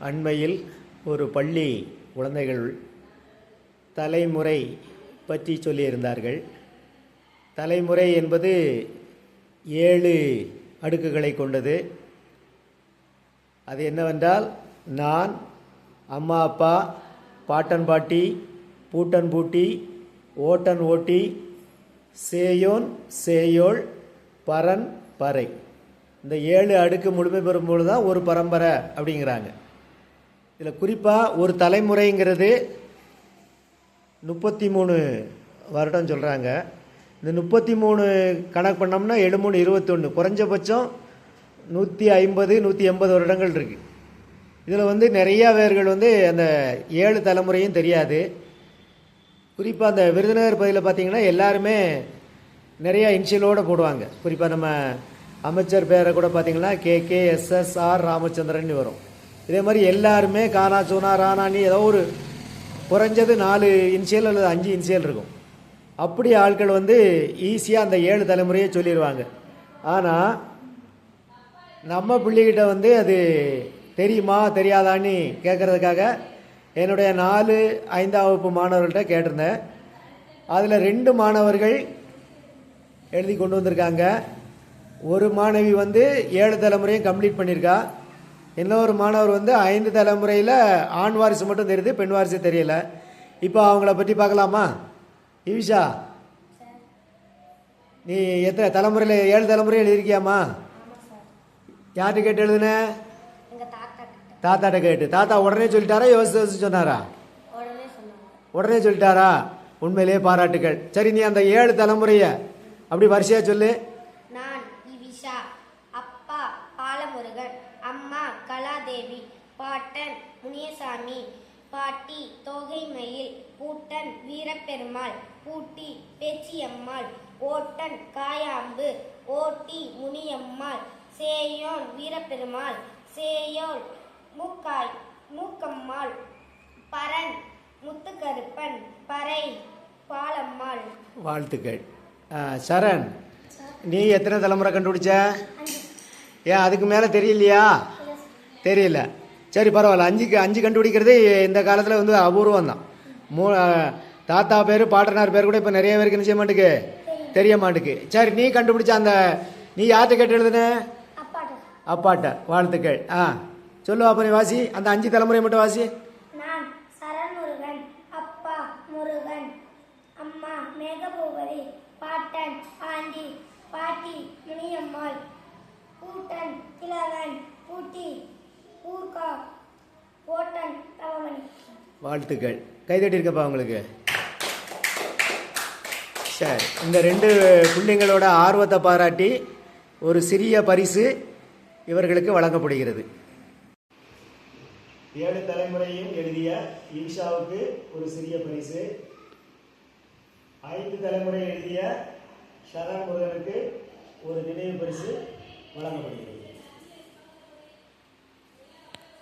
அண்மையில் ஒரு பள்ளி குழந்தைகள் தலைமுறை பற்றி சொல்லியிருந்தார்கள். தலைமுறை என்பது 7 அடுக்குகளை கொண்டது. அது என்னவென்றால், நான், அம்மா அப்பா, பாட்டன் பாட்டி, பூட்டன் பூட்டி, ஓட்டன் ஓட்டி, சேயோன் சேயோள், பரன் பறை. இந்த 7 அடுக்கு முழுமை பெறும்போது தான் ஒரு பரம்பரை அப்படிங்கிறாங்க. இதில் குறிப்பாக ஒரு தலைமுறைங்கிறது 33 வருடம் சொல்கிறாங்க. இந்த 33 கணக்கு பண்ணோம்னா 7 3 21, குறைஞ்சபட்சம் 150 180 வருடங்கள் இருக்குது. இதில் நிறையா பேர்கள் அந்த 7 தலைமுறையும் தெரியாது. குறிப்பாக அந்த விருதுநகர் பகுதியில் பார்த்திங்கன்னா எல்லாருமே நிறையா இன்ஷியலோடு போடுவாங்க. குறிப்பாக நம்ம அமைச்சர் பேரை கூட பார்த்திங்கன்னா KKSSR ராமச்சந்திரன் வரும். இதே மாதிரி எல்லாருமே கானா சோனா ராணானி ஏதோ ஒரு குறைஞ்சது 4 இன்ஷியல் அல்லது 5 இன்ஷியல் இருக்கும். அப்படி ஆட்கள் ஈஸியாக அந்த 7 தலைமுறையை சொல்லிடுவாங்க. ஆனால் நம்ம பிள்ளைகிட்ட அது தெரியுமா தெரியாதான்னு கேட்குறதுக்காக என்னுடைய 4 5ஆம் வகுப்பு மாணவர்கள்ட்ட கேட்டிருந்தேன். அதில் 2 மாணவர்கள் எழுதி கொண்டு வந்திருக்காங்க. ஒரு மாணவி 7 தலைமுறையும் கம்ப்ளீட் பண்ணியிருக்கா. இன்னொரு மாணவர் 5 தலைமுறையில் ஆண் வாரிசு மட்டும் தெரியுது, பெண் வாரிசு தெரியல. இப்போ அவங்கள பற்றி பார்க்கலாமா? ஈவிஷா, நீ எத்தனை தலைமுறையில் 7 தலைமுறை எழுதியிருக்கியாமா? யார்கிட்ட கேட்டு எழுதுன? தாத்தாட்ட கேட்டு. தாத்தா உடனே சொல்லிட்டாரா யோசிச்சு சொன்னாரா? உடனே சொல்லிட்டாரா? உண்மையிலேயே பாராட்டுகள். சரி, நீ அந்த 7 தலைமுறையை அப்படி வரிசையா சொல்லு. நான் ஈவிஷா, அப்பா பாலமுருகன், அம்மா கலாதேவி, பாட்டன் முனியசாமி, பாட்டி தோகைமயில், பூட்டன் வீரப்பெருமாள், பூட்டி பேச்சியம்மாள், ஓட்டன் காயாம்பு, ஓட்டி முனியம்மாள், சேயோன் வீரப்பெருமாள், சேயோள் மூக்கம்மாள், பரன் முத்துக்கருப்பன், பறை பாலம்மாள். வாழ்த்துக்கள். சரண், நீ எத்தனை தலைமுறை கண்டுபிடிச்ச? ஏன் அதுக்கு மேலே தெரியலையா? தெரியல. சரி, பரவாயில்ல. 5 கண்டுபிடிக்கிறது இந்த காலத்தில் அபூர்வம் தான். தாத்தா பேர் பாட்டனார் பேர் கூட இப்போ நிறைய பேருக்கு நிச்சய மாட்டுக்கு தெரிய மாட்டுக்கு. சரி, நீ கண்டுபிடிச்ச அந்த நீ யார்கிட்ட கேட்டு எழுதுன? அப்பாட்ட. வாழ்த்துக்கள். சொல்லு அப்போ, நீ வாசி. அந்த 5 தலைமுறை மட்டும் வாசி. நான் சரண்முருகன், அப்பா முருகன், அம்மா மேகபூபதி, பாட்டன் ஆண்டி, பாட்டி முனியம்மாள், பூட்டன் கிழவன், பூட்டி ஊர்கா, ஓட்டன் தவமணி. வாழ்த்துக்கள். கைதட்டி இருக்கப்பா உங்களுக்கு. சரி, இந்த 2 பிள்ளைங்களோட ஆர்வத்தை பாராட்டி ஒரு சிறிய பரிசு இவர்களுக்கு வழங்கப்படுகிறது. 7 தலைமுறையும் எழுதிய ஈஷாவுக்கு ஒரு சிறிய பரிசு, 5 தலைமுறை எழுதிய சரண் முருகனுக்கு ஒரு நினைவு பரிசு வழங்கப்படுகிறது.